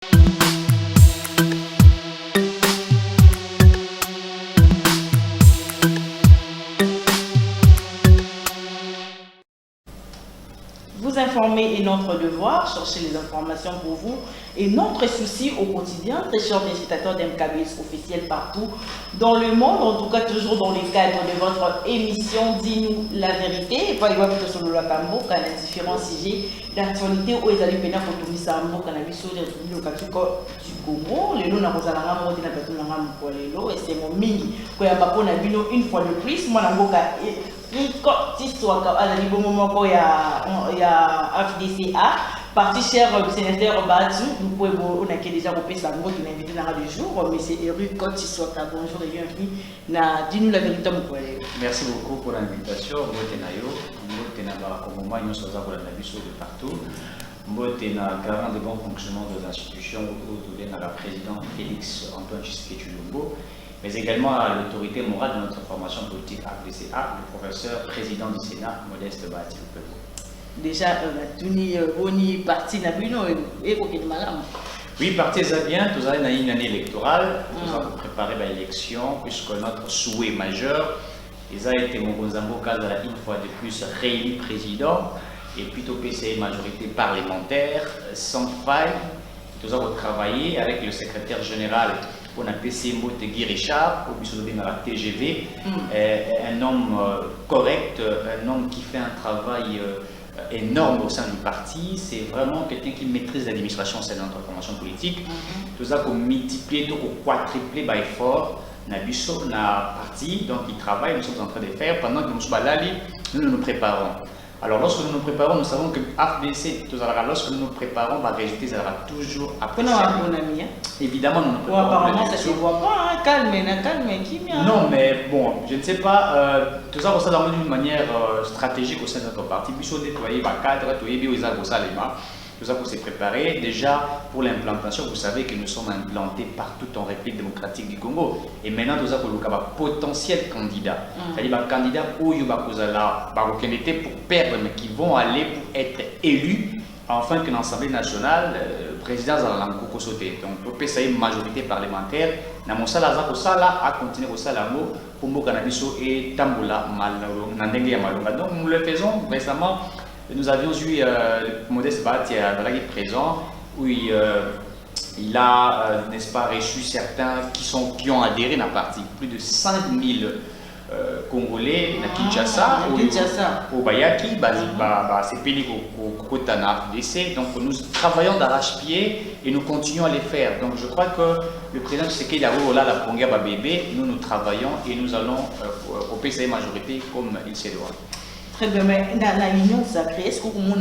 Vous informer est notre devoir, chercher les informations pour vous et notre souci au quotidien, très chers téléspectateurs d'MKBS officiel partout dans le monde, en tout cas toujours dans le cadre de votre émission Dis-nous la vérité. Et pas plutôt sur le Lakambo, car il y a différents sujets d'actualité où ils allaient péner pour tout ça, cannabis sur le Katuko du Congo, les lots n'a pas la mort de la personne pour les lots, et c'est mon mini, quand il y a pas une fois de plus, moi n'a pas histoire à la moment il y a FDCA, parti cher sénateur Batu, nous pouvons on a déjà repéré ça mot qui invité dans le jour, mais c'est Eric Côte histoire bonjour et bienvenue na dis-nous la vérité mon collègue. Merci beaucoup pour l'invitation. Mbotenayo, Mbotena comme moi nous sommes pour la navigation de partout. Mbotena garant de bon fonctionnement des institutions autour de la présidente Félix Antoine Tshisekedi Tshilombo, mais également à l'autorité morale de notre formation politique FDCA, le professeur président du Sénat, Modeste Bahati. Déjà, on parti Nabuno et aucun malade. Oui, parti ça bien, nous avons une année électorale, nous avons préparé l'élection, puisque notre souhait majeur, ils ont été mon Kazala une fois de plus réélu président, et puis au PCA majorité parlementaire, sans faille. Nous avons travaillé avec le secrétaire général pour la PCMO Tegui Richard, au bureau de la TGV, un homme correct, un homme qui fait un travail énorme au sein du parti. C'est vraiment quelqu'un qui maîtrise l'administration, c'est notre formation politique. Nous avons multiplié, quadruplé l'effort dans la parti, donc il travaille, nous sommes en train de faire. Pendant que nous sommes là, nous nous préparons. Alors, lorsque nous nous préparons, nous savons que FDC, lorsque nous nous préparons, le résultat sera toujours après. Évidemment, nous nous préparons. Apparemment, ça ne se voit pas, calme, qui vient. Non, mais bon, je ne sais pas, tout ça, ça d'une manière stratégique au sein de notre parti. Puis, il déployer le cadre, tout ça pour se préparer. Déjà, pour l'implantation, vous savez que nous sommes implantés partout en République démocratique du Congo. Et maintenant, nous avons un potentiel candidat. C'est-à-dire un candidat où il y a pour perdre, mais qui vont aller pour être élus, enfin que l'Assemblée nationale, président Zalango Kosoté. Donc, pour PCA une majorité parlementaire, dans mon salaire, à continuer au salamo pour mon cannabis et Tamboula, Malonga. Donc, nous le faisons récemment. Nous avions eu Modeste Bahati présent, où il a, n'est-ce pas, reçu certains qui ont adhéré à la partie, plus de 5000 Congolais à Kinshasa, au Bayaki, c'est pays au Kotana FDC. Donc nous travaillons d'arrache-pied et nous continuons à les faire. Donc je crois que le président Tshisekedi a là la Ponga Babébé, nous travaillons et nous allons au PCA majorité comme il se doit. Très bien, mais dans la union sacrée, est-ce que vous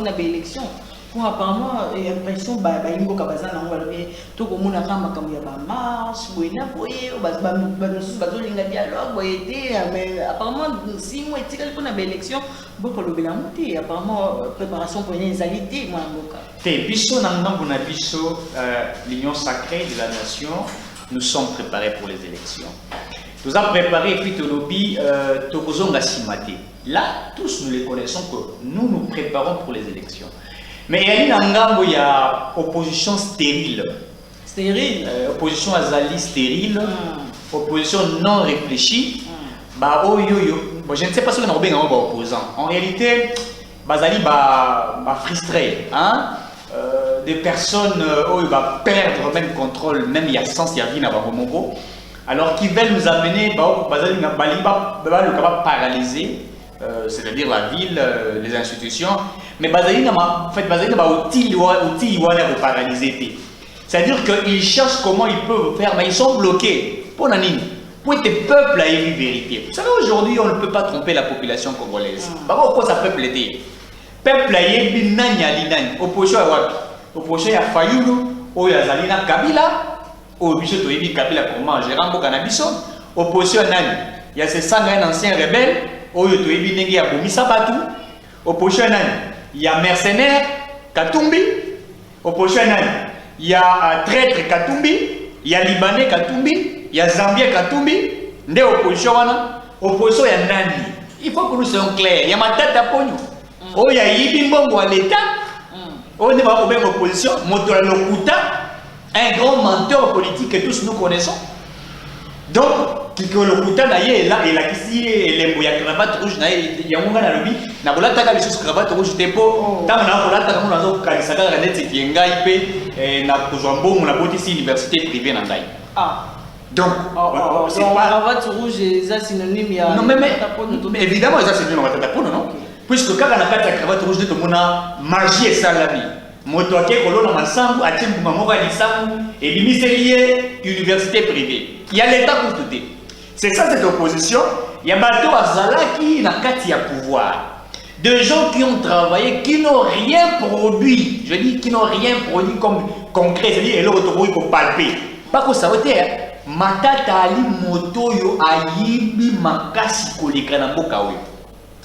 avez une élection? Pour apparemment, il y a l'impression que vous avez tout le monde a marche, dialogue, mais apparemment, si vous avez une élection, vous avez apparemment préparation pour les égalités. L'union sacrée de la nation, nous sommes préparés pour les élections. Nous avons préparé et puis Tolobi, Tokozonga Simate. Là, tous nous les connaissons que nous nous préparons pour les élections. Mais il y a opposition stérile. Stérile opposition azali stérile, opposition non réfléchie. Je ne sais pas si on a bien opposant. En réalité, bazali frustré. Des personnes qui vont perdre même contrôle, même il y a sens, il y a rien à voir. Alors qu'ils veulent nous amener, paralyser, c'est-à-dire la ville, les institutions, mais en fait, paralyser. C'est-à-dire qu'ils cherchent comment ils peuvent faire, mais ils sont bloqués. Pour que le peuple ait une vérité. Vous savez, aujourd'hui, on ne peut pas tromper la population congolaise. Pourquoi ça peut plaider? Peuple a une opposition à Fayulu, ou à Zalina Kabila. Au bicho toyebi Kabila comment gérer un cannabis. Opposition nani. Il y a ces 100 anciens rebelles. Oyo toyebi nengi ya bomisa batu. Opposition nani. Il y a mercenaires Katumbi. Opposition nani. Il y a traître Katumbi. Il y a libanais Katumbi. Il y a zambien Katumbi. Nde opposition wana. Opposition ya nani. Il faut que nous soyons clairs. Il y a ma tête à pognon. Oyo ya yibi mbongo à l'état. On est en même opposition. Moto Lokuta, un grand menteur politique que tous nous connaissons. Donc, Kiko Lokuta, il a ici, il a une cravate rouge, il y a un gars dans le but, il a une cravate rouge, il a une université privée. Ah. Donc, c'est pas cravate rouge, c'est synonyme. Non, mais évidemment, c'est synonyme de Matatapono, non? Puisque quand on a la cravate rouge, on a magie et salami. Motoake kolona masangu atimbu mamora lisangu et limiselier université privée. Il y a l'état pour tout. C'est ça cette opposition. Il y a bateau azalaki na kati ya pouvoir. De gens qui ont travaillé, qui n'ont rien produit. Je dis qui n'ont rien produit comme concret, c'est-à-dire et l'autre pour palper. Pas que ça veut dire matata ali moto yo ayibi makasi koleka na mboka oyo.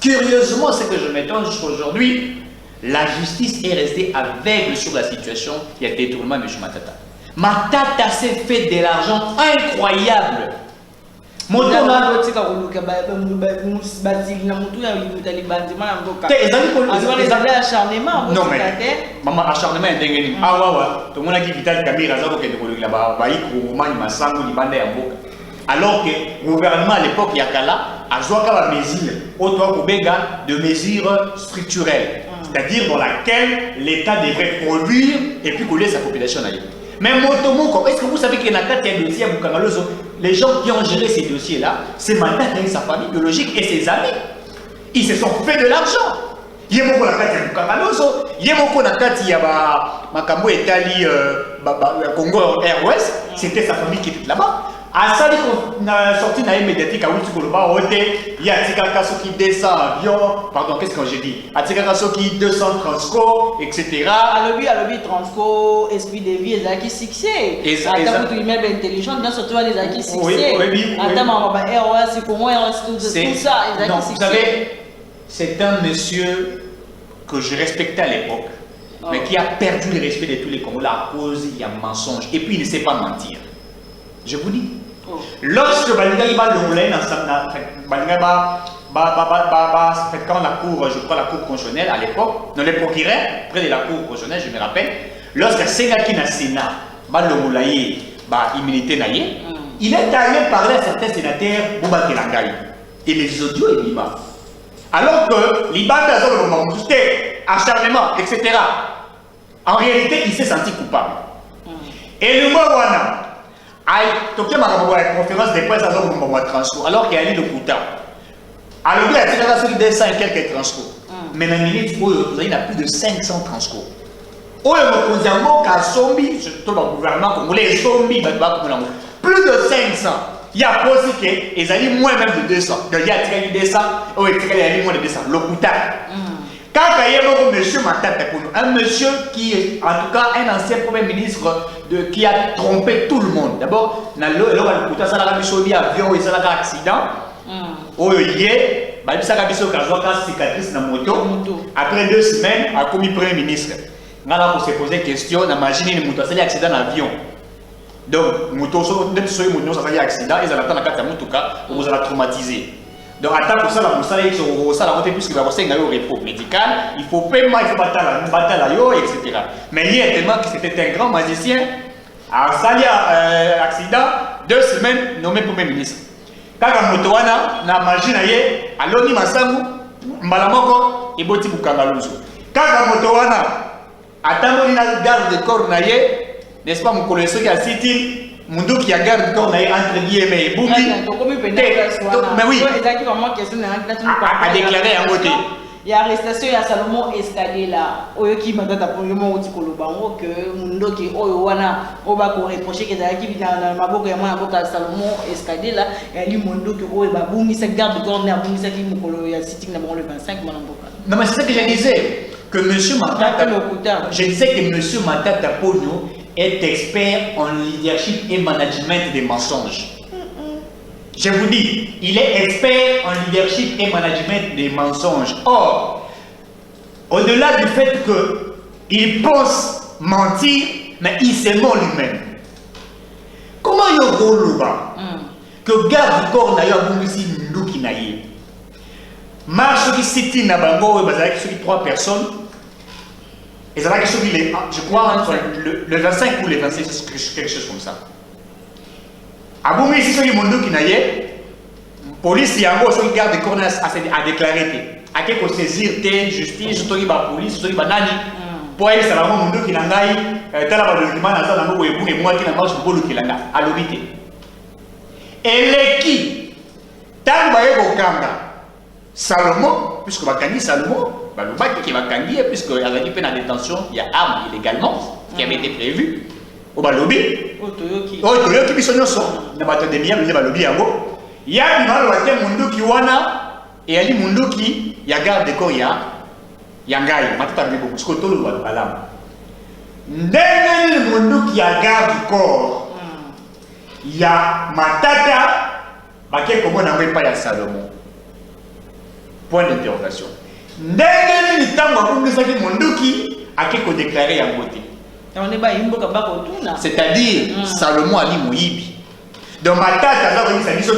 Curieusement, ce que je m'étonne jusqu'aujourd'hui, la justice est restée aveugle sur la situation. Il y a détournement de M. Matata. Matata s'est fait de l'argent incroyable. Non, mais maman acharnement est dingue. Ah ouais, tout le monde a dit Vital Kamira alors que le gouvernement à l'époque Yakala a joué de mesures structurelles. C'est-à-dire dans laquelle l'État devrait produire et puis coller sa population ailleurs. Mais Motomoko, est-ce que vous savez qu'il y a un dossier à Bukangalozo? Les gens qui ont géré ces dossiers-là, c'est Matata et sa famille biologique et ses amis. Ils se sont fait de l'argent. Il y a beaucoup de Bukangalozo, il y a beaucoup de Makambo Etali, Congo Airways, c'était sa famille qui était là-bas. À ça, on a sorti une médiatique à Outikoloba, il y a Tikaka qui 200 avions, pardon, qu'est-ce que j'ai dit? À Tikaka qui 200 transco, etc. À l'objet transco, esprit de vie, les acquis succès. À ta bout de intelligent, bien surtout les acquis succès. À ta maman, c'est comment tout ça, les acquis succès. Vous savez, c'est un monsieur que je respectais à l'époque, mais qui a perdu le respect de tous les Congolais à cause il y a un mensonge. Et puis il ne sait pas mentir. Je vous dis. Lorsque Balinga va le rouler quand la cour, je crois la cour constitutionnelle à l'époque, dans les procureurs, près de la cour constitutionnelle, je me rappelle, lorsque Sengaki na Sénat, immunité naïe, il est allé parler à certains sénateurs Bouba Kelangaï. Et les audios et l'IMA. Alors que l'IBA c'était acharnement, etc. En réalité, il s'est senti coupable. Et le Mouawana, il y a une conférence de presse alors qu'il y a eu le Kouta. Alors, il y a eu 200 et quelques transcours. Mais dans il y a plus de 500 transcours. Il y a le gouvernement congolais, plus de 500. Il y a aussi qu'ils ont moins même de 200. Il y a 200, il y a moins de 200. Le Kouta. Quand il y a M. Matata, un monsieur qui est en tout cas un ancien premier ministre qui a trompé tout le monde. D'abord, il y a un avion et un accident. Cicatrice dans la moto. Après 2 semaines, il a commis premier ministre. On a se poser question, imagine une moto, c'est un accident d'avion. Donc, moto, même si vous avez un accident, ils attendent la moto, vous allez traumatiser. Donc, attends pour ça, la moto, puisqu'il va avoir un repos médical, il faut paiement, il faut battre la yo, etc. Mais il y a tellement que c'était un grand magicien, à un accident, 2 semaines, nommé premier ministre. Quand la moto, na magie, à l'oni masangu, mbalamoko, et boti bukangalozo. Quand la moto, attends, il a garde de corps, n'est-ce pas, mon collègue qui a cité Mundu qui a garde corps entre guillemets et Bouki. Mais oui, a déclaré un côté. Il y a arrestation, il y a Salomon Escalier là. Qui m'a dit pour le moment que Mundo qui Oyoana, on va reprocher que qui vient dans ma boca et moi à Salomon Escalier là. Il y a Mundo qui Oyoba Boumi, ça garde corps, Boumi, ça qui il y a sitting dans le 25 non, mais c'est ça que je disais. Que M. Matata, je disais que M. Matata Pono est expert en leadership et management des mensonges. Je vous dis, il est expert en leadership et management des mensonges. Or, au-delà du fait qu'il pense mentir, mais il se ment lui-même. Comment il y a que garde du corps d'ailleurs Bungisi Nduki Naye marche qui cite na bango et basé sur 3 personnes. Et ça va je crois, entre le 25 ou le 26, quelque chose comme ça. Abou, ici, ce qui n'a pas police, il y a un qui garde des cornes à déclarer. À quelque saisir, justice, surtout la police, surtout la nani. Pour elle, c'est vraiment mon qui n'a pas eu le document dans le et moi qui n'a pas eu le document à l'obité. Et les qui, tant que Salomon, puisque Bakani Salomon, le bac qui va gagner, puisque il y a une détention, il y a armes illégalement qui avait été prévues. Au lobby, Toyoki Bisonyoso, n'a pas de bien, mais lobby à vous. Il y a un monde qui wana, et il y a un monde qui y a garde de corps, il y a Yangai, Matata de beaucoup, ce que tout le monde a. Derrière le monde qui a garde du corps, il y a Matata, Baké comme on n'avait pas à Salomon. Point d'interrogation. Derrière le temps où nous avons monde qui a quelque déclaré en beauté. C'est-à-dire, Salomon a dit Moïbi. Dans ma tête, il s'agit de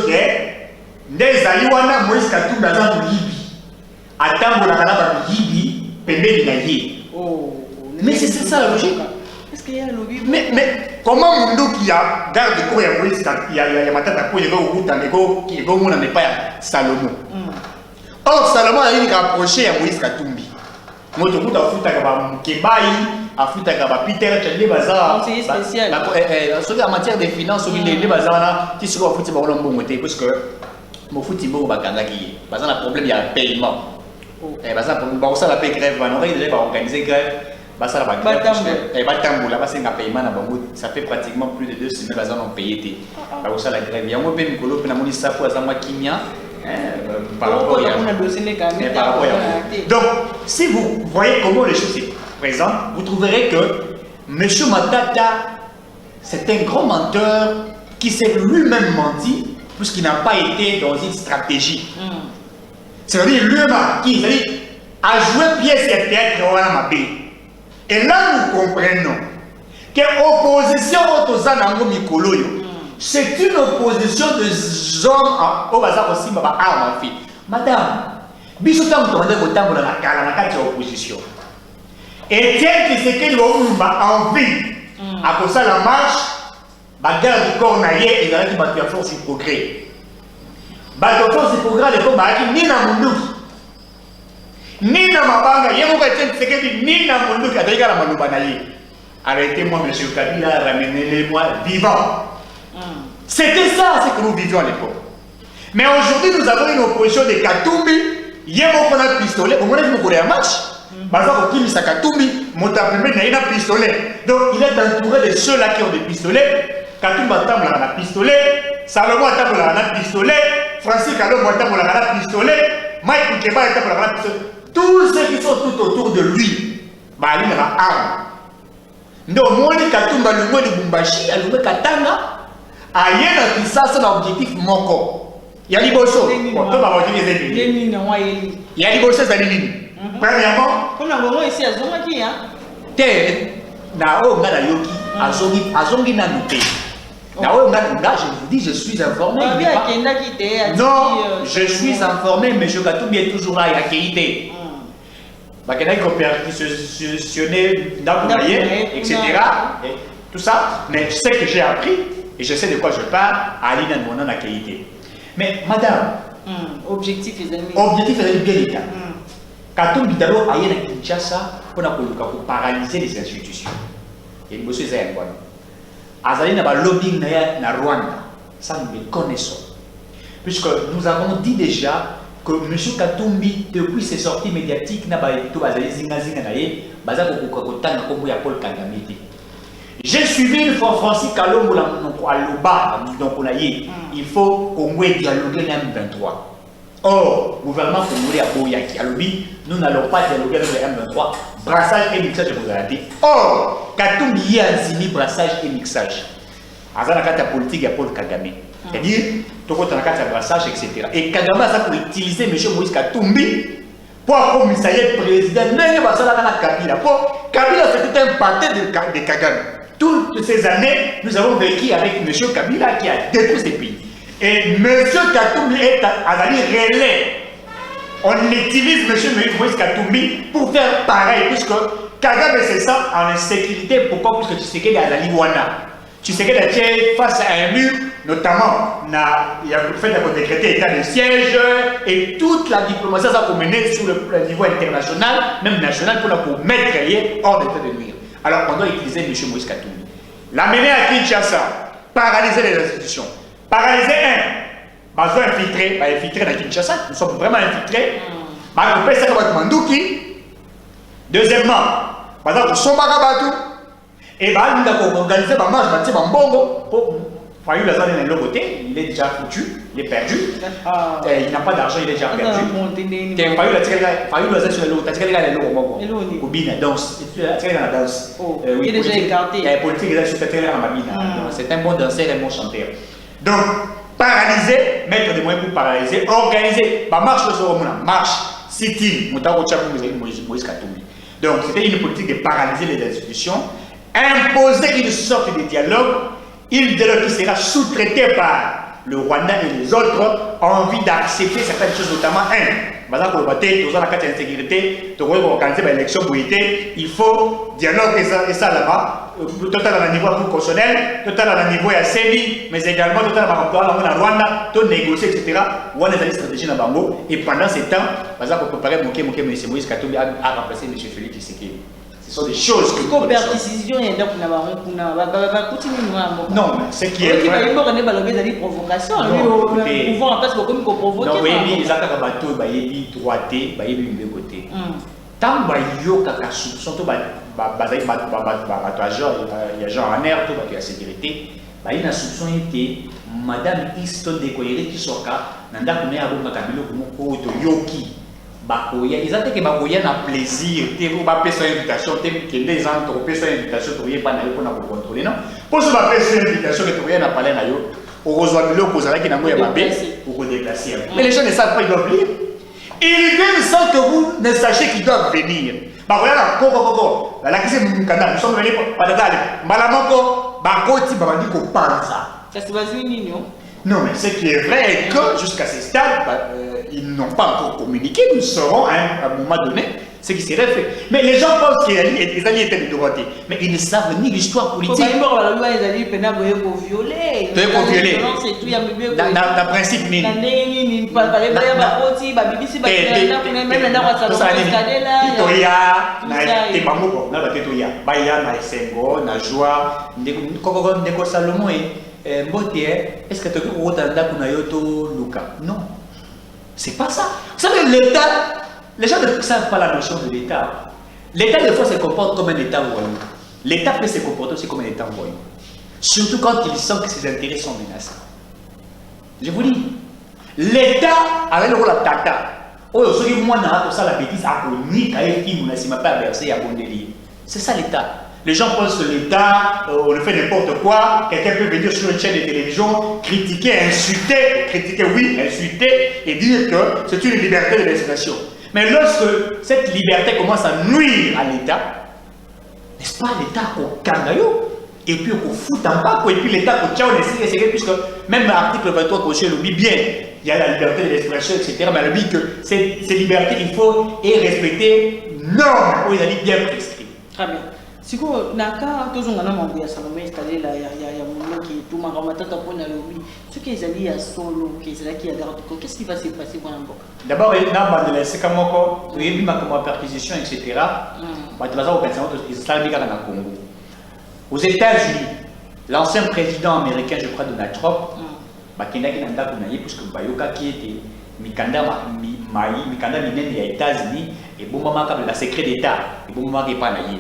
des Aliwana Moïse Katou dans Moïbi. Attends, on a un Moïbi, pendant l'année. Mais c'est ça la logique. Est-ce qu'il y a un lobby? Mais comment Mondo qui a garde de quoi il y a Moïse Katou, il y a ma tête à quoi il y a au bout d'un égo qui est bon, on n'est pas Salomon. Or, Salomon a eu rapproché à Moïse Katumbi. Moi, je suis à Kebaï, à Peter, tu bazar. C'est spécial. En matière de finances, les bazar, qui se foutent pour l'homme parce que mon foot est beau, bazar, le problème, il y a un paiement. Bazar, pour ça, la paix grève, on aurait déjà organisé grève. Bazar, la grève, ça fait pratiquement plus de 2 semaines, bazar, on payé. Ça, la grève. Il y a un peu de colo, puis on a mis ça pour Azama Kimia. Par rapport à donc, si vous voyez comment les choses se présentent, vous trouverez que M. Matata, c'est un grand menteur qui s'est lui-même menti, puisqu'il n'a pas été dans une stratégie. C'est-à-dire, lui-même a joué pièce et théâtre à Mabé. Et là, nous comprenons que l'opposition aux Anango Mikoloyo, c'est une opposition de hommes au bazar aussi, ma arme en fait. Madame, bisoutam tourné au temps de la carte opposition. Et tiens, c'est que l'homme a envie, à cause de la marche, bagarre du corps naïe et qui va faire force du progrès. Bagarre force du progrès, les corps ni na mundu, ni na mabanga, il y a un peu ni na mundu qui a déjà la manouba naïe. Arrêtez-moi, monsieur Kabila, ramenez-les-moi vivants. C'était ça ce que nous vivions à l'époque. Mais aujourd'hui, nous avons une opposition de Katumbi. Il y a un pistolet. Vous voyez un match. Baza Kimi Katumbi, mon tapé, il a un pistolet. Donc il est entouré de ceux-là qui ont des pistolets. Katumbi a un pistolet. Salomon a un pistolet. Francis Kalombo a un pistolet. Mike Keba a un pistolet. Tous ceux qui sont tout autour de lui, il a une arme. Donc, moi, Katumbi a le Bumbashi, a le Katanga. Il y a un objectif moko. Il y a des bossos. Il y a des bossos dans les lignes. Premièrement, comme la ici à Zomaki, je vous dis, je suis informé. Non, je suis informé, mais je est toujours là, il a quitté. Il a perquisitionné, etc. Tout ça, mais je sais que j'ai appris. Et je sais de quoi je parle, Aline Monan a qualité. Mais madame, objectif est bien l'état. Quand on dit d'abord à Kinshasa pour paralyser les institutions. Il y a une chose qui est importante. Azali n'a pas lobbying na Rwanda. Ça nous le connaissons. Puisque nous avons dit déjà que M. Katumbi, depuis ses sorties médiatiques, n'a pas été tout Azali Zingazinga naye, Bazako Kokotanga Kombo ya Paul Kagame. J'ai suivi une fois Francis Kalombo à Loba, donc on a dit il faut Congo dialoguer M23. Or, le gouvernement congolais a Boyaki, à Lobi, nous n'allons pas dialoguer avec le M23, brassage et mixage de Bozalati. Or, Katumbi y a zimi brassage et mixage. Azana kata politique à Paul Kagame. C'est-à-dire, tout le temps brassage, etc. Et Kagame a ça pour utiliser M. Moïse Katumbi pour comme il s'agit président, Kabila. Kabila c'était un parti de Kagame. Toutes ces années, nous avons vécu avec M. Kabila qui a détruit ces pays. Et M. Katumbi est à relais. On utilise M. Moïse Katumbi pour faire pareil, puisque Kagame se sent en insécurité. Pourquoi? Parce que Tshisekedi a la Liwana. Tshisekedi est face à un mur, notamment, il y a le fait de décréter état de siège et toute la diplomatie ça a mené sur le niveau international, même national, pour mettre hors d'état de nuire. Alors, on doit utiliser M. Moïse Katumbi. L'amener à Kinshasa, paralyser les institutions. Paralyser besoin infiltré, infiltré dans Kinshasa, nous sommes vraiment infiltrés. Deuxièmement, par exemple, et nous avons organisé ma marche, il est déjà foutu, il est perdu. Il n'a pas d'argent, il est déjà perdu. Il est déjà écarté. C'est un bon danseur et un bon chanteur. Donc, paralyser, mettre des moyens pour paralyser, organiser, marche, sit-in, Moïse Katumbi. Donc, c'était une politique de paralyser les institutions, imposer une sorte de dialogue, une dialogue qui sera sous-traité par le Rwanda et les autres ont envie d'accepter certaines choses, notamment par exemple, pour la carte d'insécurité, pour organiser l'élection, il faut dialogue et ça là-bas, total à niveau constitutionnel, total à niveau ACMI, mais également total à en Rwanda, tout négocier, etc. Rwanda a une stratégie dans Bango, et pendant ce temps, par exemple, pour préparer M. Moïse Katumbi à remplacer M. Félix Tshisekedi. Ce sont des choses que vous décision non, mais ce qui est vrai. Provocation. Pouvoir en place comme provoquer. Non, oui, les attaques à bateau, ils droité, ils côté. Tant que vous avez soupçon, il y a genre en air, il y a sécurité. Il y a soupçon était Madame Easton de Koyere qui soit là, Nanda Kouné Abou Makamilo Koumoko Yoki. Ils ont dit que Bakoya n'a plaisir, tu vas pas faire une invitation, tu les gens te repèrent sur invitation, tu ne pas pour contrôler, non? Pour ce faire une invitation que tu n'as pas parlé, au Rosoamilo, pour ça qui n'a pas pour déplacer. Mais les gens ne savent pas, ils doivent lire. Ils viennent sans que vous ne sachiez qu'ils doivent venir. Bakoya, la question est Mukanda, nous sommes venus pour Padatale, Malamoko, Bakoti, Babandiko, Panza. Ça se passe une union? Non, mais ce qui est vrai est que jusqu'à ce stade, ils n'ont pas encore communiqué. Nous saurons à un moment donné ce qui serait fait. Mais les gens pensent que les alliés étaient de droite. Mais ils ne savent ni l'histoire politique. Ils ont violé. Dans principe, est-ce que tu as Luka? Non. C'est pas ça. Vous savez, l'État, les gens ne savent pas la notion de l'État. L'État, des fois, se comporte comme un État voyou. L'État peut se comporter aussi comme un État voyou. Surtout quand il sent que ses intérêts sont menacés. Je vous dis, l'État avait le rôle à Tata. C'est ça l'État. Les gens pensent que l'État, on fait n'importe quoi, quelqu'un peut venir sur une chaîne de télévision, critiquer, insulter, et dire que c'est une liberté de l'expression. Mais lorsque cette liberté commence à nuire à l'État, n'est-ce pas l'État au Kangayo, et puis au fout en bas, et puis l'État au Tchao, puisque même l'article 23 Coché le dit bien, il y a la liberté de l'expression, etc. Mais elle dit que ces libertés, il faut les respecter, non, il a dit bien prescrit. Très bien. Si vous avez toujours un homme qui il y a un moment qui est tout marrant, ce qui est allé à solo, qui est là qui a qu'est-ce qui va se passer pour un boc? D'abord, il y a c'est comme il y a une perquisition, etc. Aux États-Unis, l'ancien président américain, je crois, Donald Trump, puisque Bayoka qui était Mikanda Minene aux États-Unis, et bon moment la secret d'État, et bon moment qui n'est pas naïf.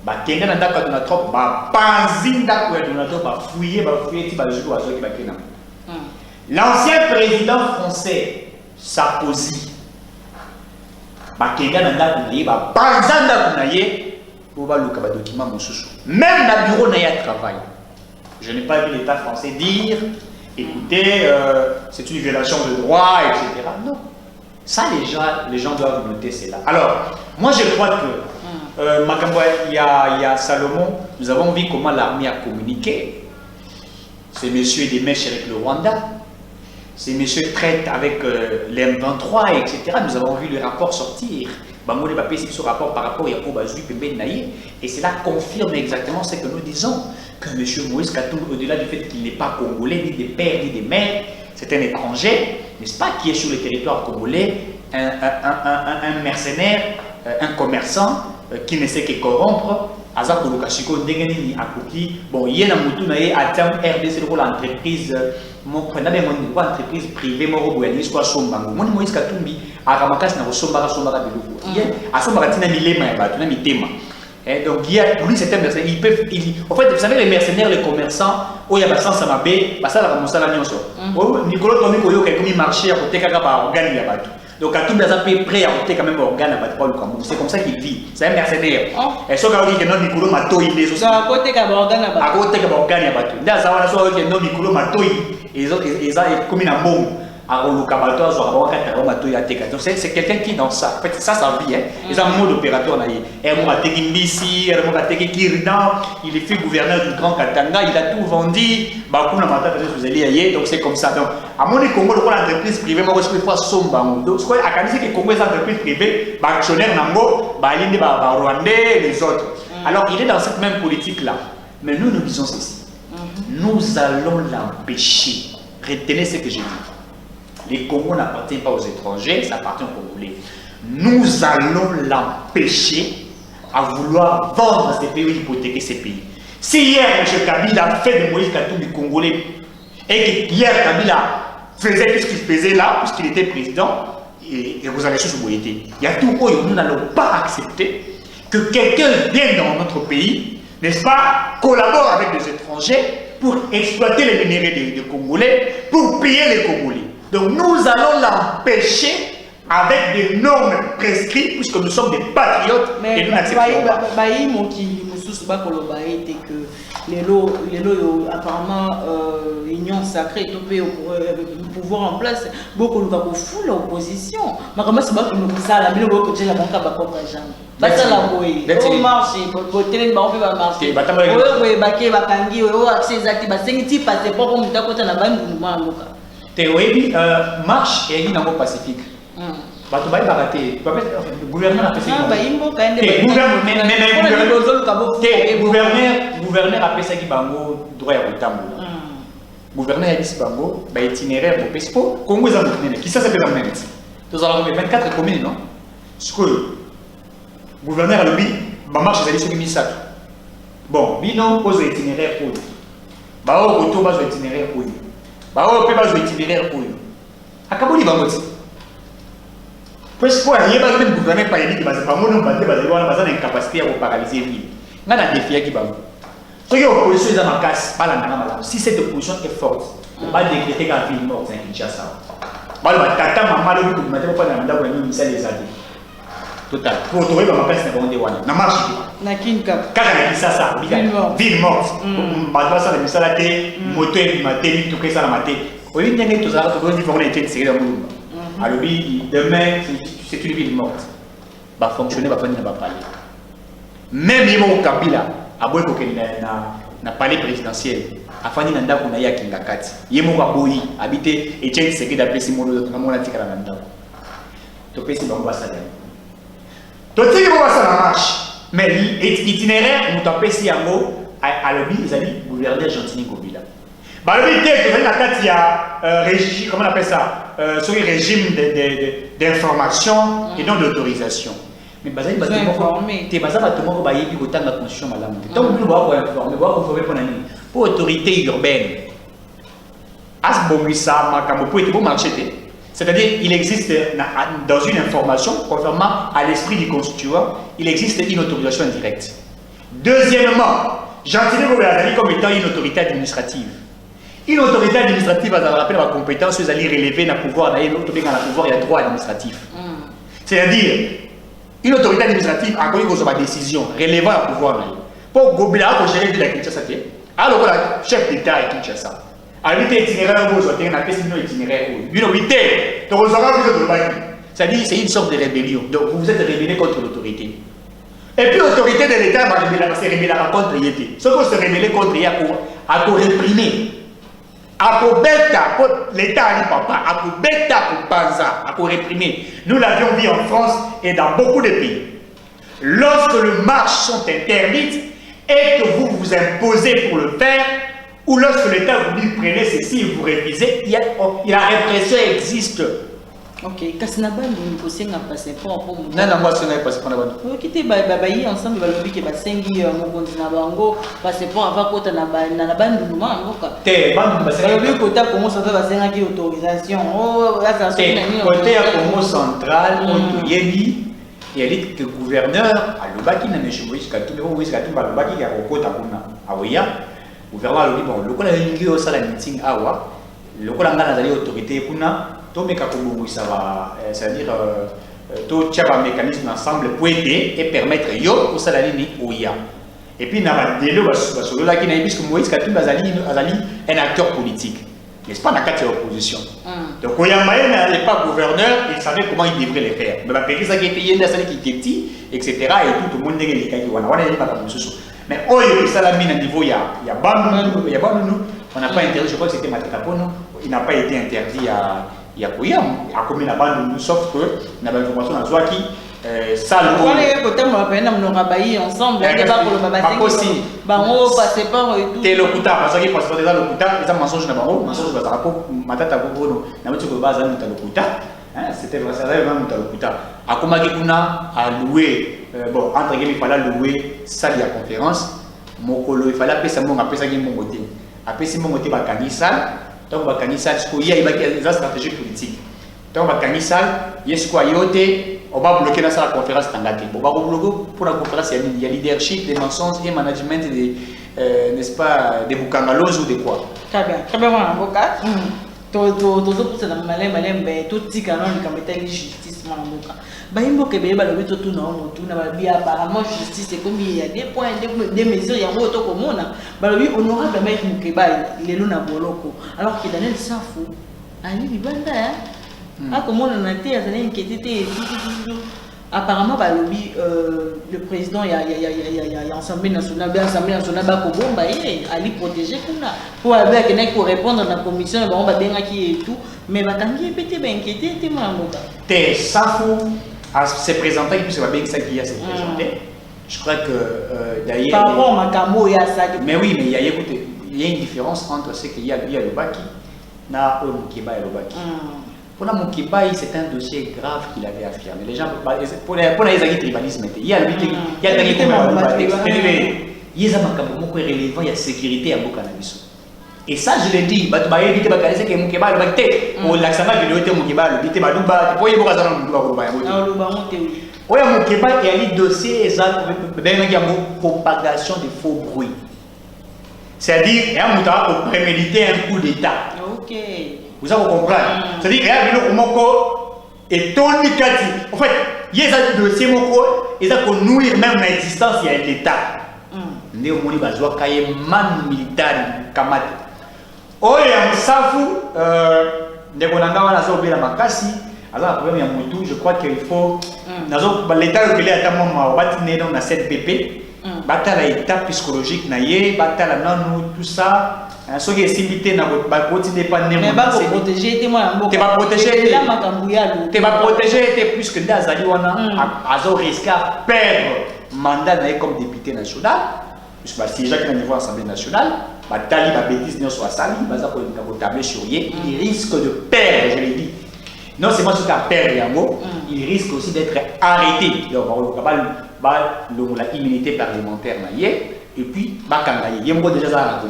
Bakenda na ndako Donald Trump ba panzinda ko Donald Trump ba fouiller ti ba jour wa zoki bakena. L'ancien président français Sarkozy bakenda na ndako li ba panzanda ko na ye pour ba luka ba document mosusu. Même na bureau na ya travail. Je n'ai pas vu l'État français dire écoutez c'est une violation de droit etc. Non. Ça les gens doivent noter cela. Alors, moi je crois que il y a Salomon, nous avons vu comment l'armée a communiqué. Ces messieurs des mèches avec le Rwanda, ces messieurs traitent avec les M23, etc. Nous avons vu le rapport sortir Bango de papier sur rapport par rapport à Obazui Pembe Naïe. Et cela confirme exactement ce que nous disons. Que M. Moïse Katumbi, au-delà du fait qu'il n'est pas congolais, ni des pères, ni des mères, c'est un étranger, n'est-ce pas, qui est sur le territoire congolais, un mercenaire, un commerçant qui ne sait que corrompre. Azak Lukashiko Ndengeni Akoki, bon, il y a un mouton à terme RDC, l'entreprise, mon entreprise privée, mon robot, il y a Sombango. Mon Moïse Katumbi, à Ramakas, n'a pas Sombara Beluko. Il y a Sombara Tina Milema, il y a Mitema. Donc, il y a, lui, c'est un mercenaire. Ils peuvent, en fait, vous savez, les mercenaires, les commerçants, où il y a Bassan Samabé, Bassan la Ramonsa la Nyonso. Nicolas Tomi Koyo, qui a commis marché à côté, qui a organisé la bateau. Donc, à tout le monde, prêt à côté, quand même, organe à battre. C'est comme ça qu'il vit. C'est un mercenaire. Et ce qu'on dit que non, Nicolas Matoï, les autres. À côté, qui a organe à battre. À côté, qui a organe à battre. Dans ça, on a dit que non, Nicolas Matoï, les autres, ils ont commis un bombe. Donc c'est quelqu'un qui est dans ça. En fait, ça vit. Ils ont un mode opérateur. Il est fait gouverneur du Grand Katanga. Il a tout vendu. Donc c'est comme ça. Donc, à mon avis, Congo, l'entreprise privée, moi, je peux faire sombre. Donc, ce qu'on a dit, c'est que Congo, les entreprises privées, les actionnaires, les Rwandais, les autres. Alors, il est dans cette même politique-là. Mais nous, nous disons ceci. Nous allons l'empêcher. Retenez ce que j'ai dit. Les Congos n'appartiennent pas aux étrangers, ça appartient aux Congolais. Nous allons l'empêcher à vouloir vendre ces pays ou hypothéquer ces pays. Si hier, M. Kabila fait de Moïse Katumbi Congolais et que hier, Kabila faisait tout ce qu'il faisait là, puisqu'il était président, et vous allez sur ce il y a tout où nous n'allons pas accepter que quelqu'un vienne dans notre pays, n'est-ce pas, collabore avec des étrangers pour exploiter les minéraux des Congolais, pour payer les Congolais. Donc nous allons l'empêcher avec des normes prescrites, puisque nous sommes des patriotes et nous n'acceptons pas. Apparemment, l'union sacrée est au pouvoir en place. Beaucoup de gens font l'opposition. Mais comment c'est que nous ça la ville où la banque a pas compris jamais. Bah ça la boy. Au marché, pour télé ba on peut marcher. Oui, baké bakangi, oui, accès exact. Bah c'est une type passé pas comme ta côté na ba mouvement local. Théorie marche et il est pacifique. Bato bayi baraté. Le gouverneur a fait ça. Gouverneur a fait ça qui bango droit à Otamboula. Gouverneur a dit bango ba itinéraire pour Pespo. Congo za mutene. Qui ça s'appelle la même. Nous allons 24 communes non. Ce que gouverneur a le dit, ba marche ça dit sur Missak. Bon, bino pose itinéraire pour. Ba o auto base itinéraire pour. Bah on peut pas jouer itinéraire pour eux. À Kabuli Bangoti. Parce que il y a même gouvernement pas élu qui va se faire mon nom battre parce qu'il a une capacité à paralyser ville. On a un défi qui Bango. Ce qui est opposition ils ont ma casse, pas la malade. Si cette opposition est forte, on va décréter qu'un ville mort c'est un Kinshasa. Bah le tata maman le coup maintenant pas dans la pour nous ça les a dit. Total. Pour trouver ma casse n'est pas on dévoile. Na marche. Na Kinka. Quand on a dit ça, ville morte. Bah ça les ça la té, moto et maté, tout que ça la maté. Au lieu de tout ça, tout le monde était serré dans le monde. Alors demain c'est une ville morte. Va fonctionner, va pas parler. Même Yemo Kabila, à Boy na palais présidentiel. Afani nanda kuna ya Kingakati. Yemo Kaboyi habité Etienne Tshisekedi appelé Simono na mona tika na nanda. To pesi bango ça. To tiki bango ça marche. Mais l'itinéraire, nous tapons ici à mot, à l'objet, ils ont dit, gouverneur Gentini Gobila. Bah, l'objet, il y a régime, comment on appelle ça, sur le régime d'information et non d'autorisation. Mais bah, il va informer. Tu vas informer, bah, il y a autant de constitution, madame. Donc, nous devons informer, pour autorité urbaine. As Bomissa, Makambo, pour être bon marché. C'est-à-dire, il existe dans une information, conformément à l'esprit du constituant, il existe une autorisation indirecte. Deuxièmement, Gentini Gobila comme étant une autorité administrative. Une autorité administrative va rappeler la compétence, vous allez relever le pouvoir, il y a le droit administratif. C'est-à-dire, une autorité administrative a connu une décision relevant le pouvoir. Pour Gobila, pour gérer la Kinshasa, alors le chef d'État est Kinshasa. Habiter itinéraire, vous avez un itinéraire. C'est-à-dire c'est une sorte de rébellion. Donc vous vous êtes rébellé contre l'autorité. Et puis l'autorité de l'État va se rébeller contre l'État. Ce qu'on se rébeller contre l'État à réprimer. L'État a dit papa, à réprimer. Nous l'avions vu en France et dans beaucoup de pays. Lorsque les marches sont interdites et que vous vous imposez pour le faire, ou lorsque l'État vous dit prenez ceci et vous refusez, la répression existe. Ok, kasi na bandu ni kosenga passeport pour Non, non, moi, ce n'est pas passeport na bandu. Ok, te bayi ensemble balobi ke basengi mokonzi na bango passeport avant kota na bandu numa ngoka. Te bandu basenga. Balobi kota Congo central basenga ki autorisation. Oh, ça c'est nini. Côté à Congo central, on yebi, il y a dit que le gouverneur a lobaki na monsieur Moïse Katumbi, Moïse Katumbi a lobaki ya kokota kuna awoya. Gouverneur a dit bon, le kola yingi o sala meeting awa, le kola ngana zali autorité kuna. C'est-à-dire tout un mécanisme ensemble pour aider et permettre yo au salarié OIA. Et puis, il y a des gens qui n'ont puisque Moïse Katumbi est un acteur politique. N'est-ce pas dans la opposition. Donc, il y a pas gouverneur, il savait comment il devrait les faire. Mais il y a des gens qui étaient petits, etc. Et tout le monde est les cas qui ont. Mais au niveau, il y a Bandounou, on n'a pas interdit, je crois que c'était Matatapono, il n'a pas été interdit à. Il y a quoi à combien la bande sauf que n'a pas information à Zouaki ça on est côté moi peine on aura baillé ensemble il va pour le baba aussi bango passeport et tout télokuta parce que passeport déjà lokuta les mensonges na bango mensonge ba rapport matata bobo na mutu ko baza na lokuta c'était vraiment na lokuta akoma ki kuna a louer bon entre guillemets il fallait louer salle de conférence mokolo il fallait appeler ça mon appeler ça qui mon côté appeler si mon côté ba kanisa. Donc, il y a une stratégie politique. Donc, il on va bloquer dans la conférence. Pour la conférence, il y a leadership, des mensonges et management, n'est-ce pas, des boucangalos ou des quoi. Très bien, mon avocat. Tout petit canon, il justice, mon avocat. Apparemment, justice, c'est comme il y a des points, des mesures, il y a un autre commun. Honorable Maître Moukeba, il est là alors que Daniel Safou, Ali Libanda, comment on a été inquiété. Apparemment, le président, il y a l'Assemblée nationale, Ali protégé pour répondre à la commission, et tout. Mais il est inquiété. Safou s'est présenté, et puis c'est bien ça qui a s'est présenté. Je crois que d'ailleurs. Par rapport à Makamo et à ça. Mais oui, mais il y a une différence entre ce qu'il y a lui à Lobaki et Moukeba et Lobaki. Pour Moukeba, c'est un dossier grave qu'il avait affirmé. Les gens, pour les tribalismes, il y a le il y a relevant, il y a sécurité à Bokanabiso. Et ça, je l'ai dit, que Moukeba le pour l'accent de Moukeba, le Bité Badouba, pour y avoir oui, mon Québec est un dossier il y a une propagation de faux bruits. C'est-à-dire, il y a un préméditer un coup d'État. Ok. Vous avez compris? C'est-à-dire, il y a un moko et Tony Kati. En fait, il y a un dossier moko et ça qu'on nourrir même l'existence il y a l'État. Né au monde bazwa kaye man militaire kamate. Oh, il y a un safou de Bonanga wana so bela makasi. Alors, problème il y a mutu, je crois qu'il faut l'État qui est à moment dans la 7BP, la étape psychologique tout ça, ceux qui sont invités dans votre continuer pas mais pas protéger, tu vas protéger, tu vas protéger plus que d'Azali Azo risque à perdre mandat comme député national, puisque si Jacques est au niveau de l'Assemblée nationale, Tali va bêtise ne soit sali, il risque de perdre, je l'ai dit. Non seulement ce qu'a perdu Yango, il risque aussi d'être arrêté. Donc, la immunité parlementaire, et puis, il y a déjà ça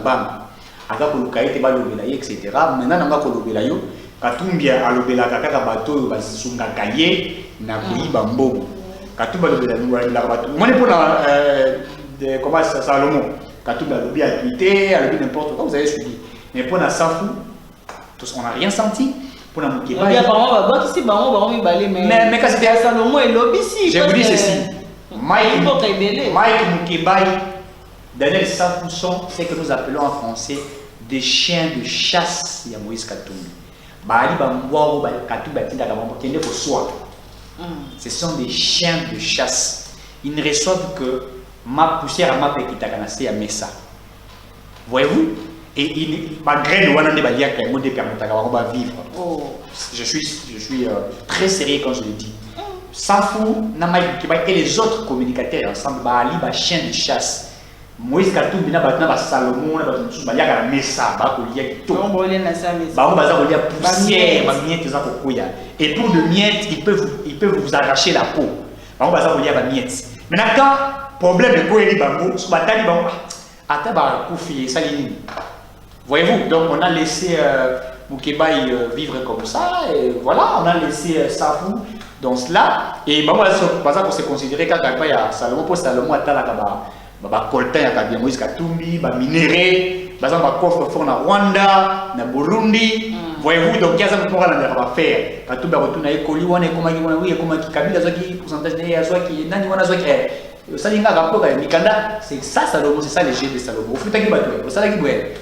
etc. Maintenant, on va le Katumbia a lobela kaka bateau basunga kaye na kuiba mbongo. Katumba lobela bateau. Moi pour la comment ça Salomon. Katumba lobi a tweeté, a lobi n'importe quoi, vous avez suivi. Mais pour la Safou, tous on n'a rien senti. Pour la Moukeba. Mais quand c'était Salomon et lobby si. Je vous dis ceci. Mike Moukeba, Daniel Safou sont ce que nous appelons en français des chiens de chasse. Il y a Moïse Katumbi. Ce sont des chiens de chasse. Ils ne reçoivent que ma poussière à ma petite à Messa. Voyez-vous? Et malgré le Wanande Balia qui a permis de vivre. Oh. Je suis très sérieux quand je le dis. Safou, et les autres communicateurs ensemble, Bali, chien de chasse. Moïse Katou, Bina Batna, Salomon, Balia, Messa, Bakolia, tout. Bakolia, poussière, Bagniette, et pour de miettes, ils peuvent vous arracher la peau. Bakolia, Miettes. Maintenant, quand problème de Koeli Bango, Batali Bango, Ataba Koufi, Salini. Voyez-vous, donc on a laissé Moukebaï vivre comme ça, et voilà, on a laissé Safou dans cela. Et Bango, par exemple, on s'est considéré quand il y a Salomon, pour Salomon, Atalakaba. Coltin ya Moïse Katumbi, minéré, coffre fort na Rwanda, na Burundi. Voyez-vous, donc il y a ça qu'on va faire. Katumbi a retourné à Ekoli, on est comme Kabila, pourcentage de nani wana zwaki. Salinga rapport à Mikanda, c'est ça Salomon, c'est ça les jeux de Salomon.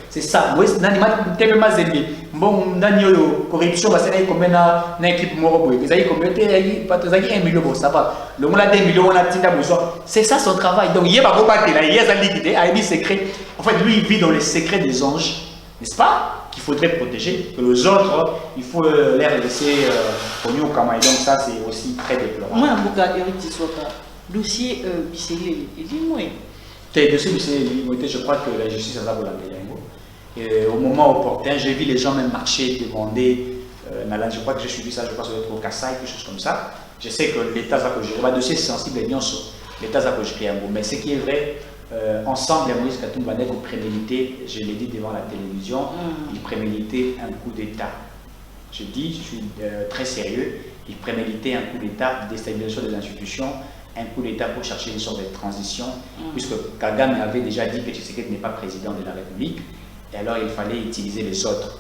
C'est ça. Moïse nani tebe mazembe. Bon nani yo corruption parce que comme na équipe morobo. Ils ont commetté patozaki 1 million ça va. Le monde a 2 millions on a tinda besoin. C'est ça son travail. Donc il va pas battre là, il y a ça liquidé, a mis secret. En fait lui il vit dans les secrets des anges, n'est-ce pas? Qu'il faudrait protéger. Que les autres, il faut les laisser au Kama. Et donc ça c'est aussi très déplorable. Moi en Eric Tissoka. Dossier Bissélé, il dit moi. Le dossier Bissélé, je crois que la justice a la et au moment opportun, j'ai vu les gens même marcher, demander. Je crois que j'ai suivi ça, je crois que ça doit être au Kassai, quelque chose comme ça. Je sais que l'État a géré. Le dossier sensible et bien sûr, l'État a géré un mot. Mais ce qui est vrai, ensemble, Moïse Katumbi Bandek ont prémédité, je l'ai dit devant la télévision, ils préméditaient un coup d'État. Je dis, je suis très sérieux, ils préméditaient un coup d'État, déstabilisation des institutions. Un coup d'État pour chercher une sorte de transition, puisque Kagame avait déjà dit que Tshisekedi n'est pas président de la République, et alors il fallait utiliser les autres.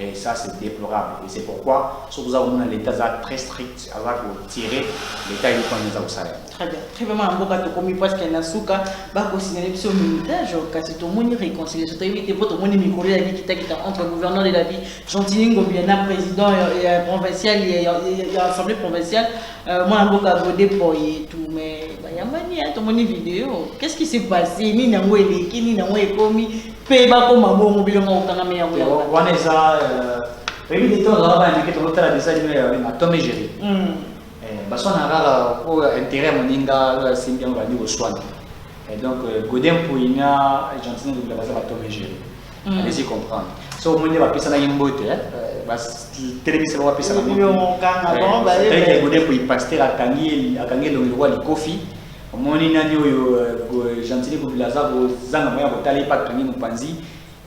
Et ça, c'est déplorable. Et c'est pourquoi, surtout dans l'État très strict, avant de tirer l'État, il faut nous au salaire. Très bien. Très bien, on va commis parce qu'il y a un souka, bah, signaler sur le militaire, quand c'est au monde réconciliation, tu as évité votre monde micro, qui est entre gouverneur de la vie, Gentilin Gobiana, président et provincial, il y a assemblée provinciale, moi, on va déployer tout, mais il y a manière, tout le monde vidéo. Qu'est-ce qui s'est passé? Ni n'a pas été, ni n'a pas été commis, paye pas comme un bon mobile, on a meilleur. On est ça, oui, des temps, on va indiquer ton hôtel à des animaux à Tom et Jerry. Parce qu'on a un intérêt à Moninga, c'est bien, on va dire au soin. Et donc, Godin pour Ina, Gentilin de la base à Tom et Jerry. Allez-y comprendre. So, on va appeler ça la Yimbote, télévision va appeler ça la Yimbote. C'est-à-dire que Godin pour y passer à Kangé, le roi du Kofi.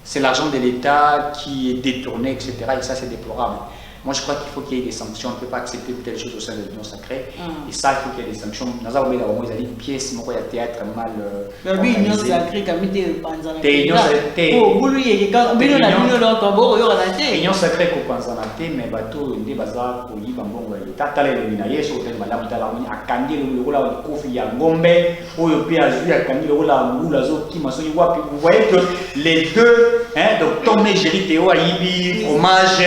C'est l'argent de l'État qui est détourné, etc. Et ça, c'est déplorable. Moi, je crois qu'il faut qu'il y ait des sanctions. On ne peut pas accepter telle chose au sein de l'Union sacrée. Et ça, il faut qu'il y ait des sanctions. Nous avons dit une pièce, il y a théâtre mal. Oui, l'Union sacrée, comme il était L'Union sacrée, mais bateau, il y a bazar, il y a bon, il y a sur le malade, il y a Kandi, le rôle de Kofi, il y a Gombe, il y a Kandi, le rôle de Moulazo, qui m'a sonné. Vous voyez que les deux, donc Tomé, Géry, Théo, Aïbi, hommage,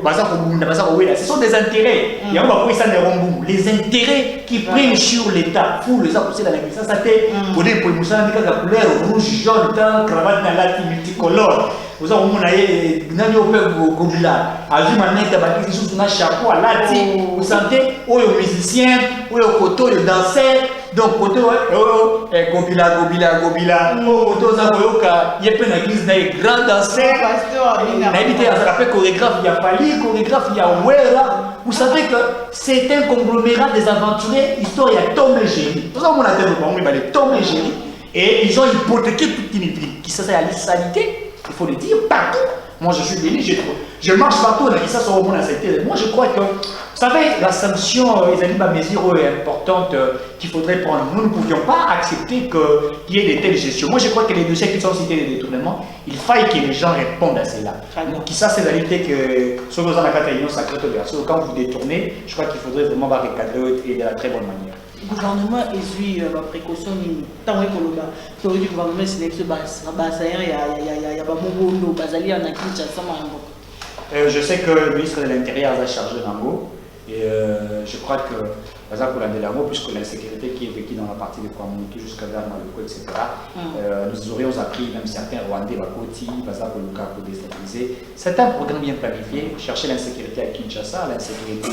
ce sont des intérêts. Il y a les intérêts qui prennent sur l'État. Vous les avez dans la question. Ça fait pour des couleurs rouge, jaune, cravate multicolore. Vous avez un Gobila. Un chapeau à l'ati. Vous sentez, aux musiciens, aux koto, aux danseurs. Donc, koto, Gobila. Koto, il y a plein d'églises, il y a grand danseur. Il y a chorégraphe, il y a Pali, chorégraphe, il y a Ouera. Vous savez que c'est un conglomérat des aventuriers. Histoire, il y a Tom et Jerry. Vous savez, Tom et Jerry. Et ils ont hypothéqué toute une ville qui s'appelle à l'issalité. Il faut le dire partout. Moi, je suis béni, je marche partout, on a dit ça sur le monde. Moi, je crois que, vous savez, la sanction, ils ont dit une mesure importante qu'il faudrait prendre. Nous ne pouvions pas accepter qu'il y ait des telles gestions. Moi, je crois que les dossiers qui sont cités des détournements, il faille que les gens répondent à cela. Donc, ça, c'est la réalité que, sur nos l'Union sacrée, quand vous détournez, je crois qu'il faudrait vraiment recadrer et de la très bonne manière. Le gouvernement est la précaution tant que le gouvernement sélectionne je sais que le ministre de l'Intérieur a chargé Nango Et je crois que, par exemple, pour l'Andelamo, puisque l'insécurité qui est vécue dans la partie de Kwamoutou jusqu'à vers Maloko, etc., nous aurions appris, même certains Rwandais, Bakoti, par exemple, le cas pour déstabiliser. C'est un programme bien planifié, chercher l'insécurité à Kinshasa, l'insécurité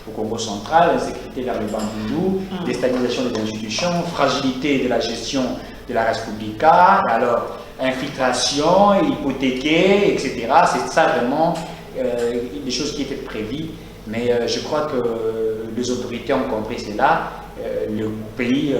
au Congo central, l'insécurité vers le Bandundu, déstabilisation des institutions, fragilité de la gestion de la Respublica, alors infiltration, hypothéquée, etc. C'est ça vraiment des choses qui étaient prévues. Mais je crois que les autorités ont compris cela. Le pays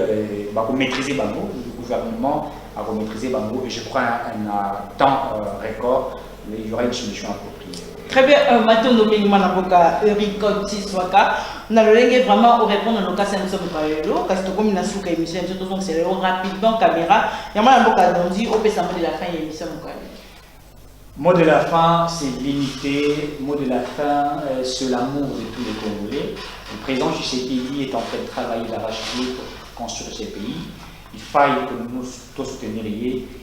va maîtriser Bango, le gouvernement va maîtriser Bango, et je crois un temps record, il y aura une solution appropriée. Très bien, maintenant nous avons un Eric Tsiswaka. Nous allons vraiment répondre à nos cas de Paolo, parce que comme nous avons une émission, nous c'est rapidement caméra. Il y a un peu de on peut s'en de la fin de l'émission. Mot de la fin, c'est l'unité. Mot de la fin, c'est l'amour de tous les Congolais. Le président Tshisekedi est en train de travailler d'arrache-pied pour construire ce pays. Il faille que nous tous soutenir,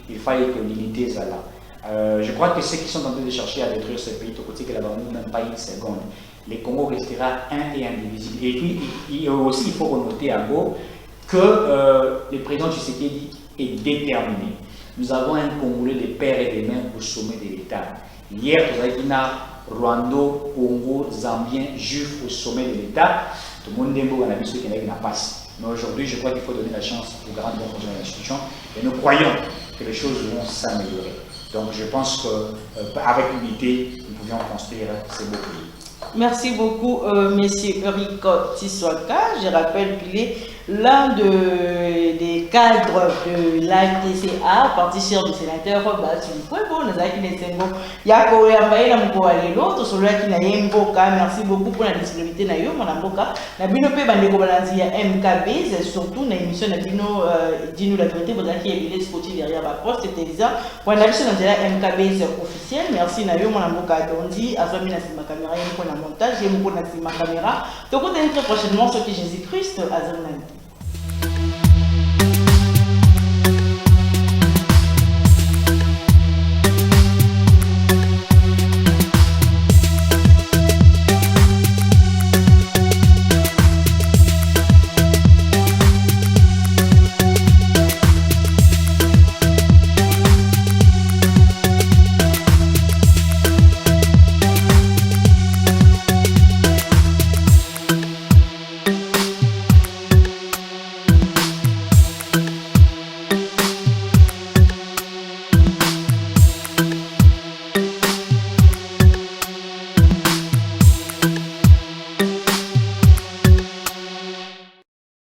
il faille que l'unité soit là. Je crois que ceux qui sont en train de chercher à détruire ce pays, côté que là-bas, nous, même pas une seconde. Le Congo restera un et indivisible. Et puis, aussi, il faut noter à Go que le président Tshisekedi est déterminé. Nous avons un Congolais de père et de mère au sommet de l'État. Hier, nous avons dit Rwando, Congo, Zambien, Juif au sommet de l'État. Tout le monde a vu ce qu'il n'a pas. Mais aujourd'hui, je crois qu'il faut donner la chance aux grandes fonctions de l'institution. Et nous croyons que les choses vont s'améliorer. Donc je pense qu'avec l'unité, nous pouvions construire ces beaux pays. Merci beaucoup, M. Eric Tsiswaka. Je rappelle qu'il est l'un des cadres de l'ATCA, parti cher du sénateur Batu Mkwebo, Nazaki Nesengo, Yako Yambaye Namkoalelo, Tosolaki Nayemboka. Merci beaucoup pour la disponibilité Nayo, mon amboka. Nabino Pe Bandeko Balanzi MKB, surtout dans l'émission Nabino Dino la vérité, vous avez qui est scotché derrière la poste, c'était bizarre. Pour la mission de la MKB officielle, merci Nayo, mon amboka Dondi, Azami Nasima Caméra, Yemko na montage, Yemko Nasima Caméra. Donc on est très prochainement sur qui Jésus-Christ, Azami.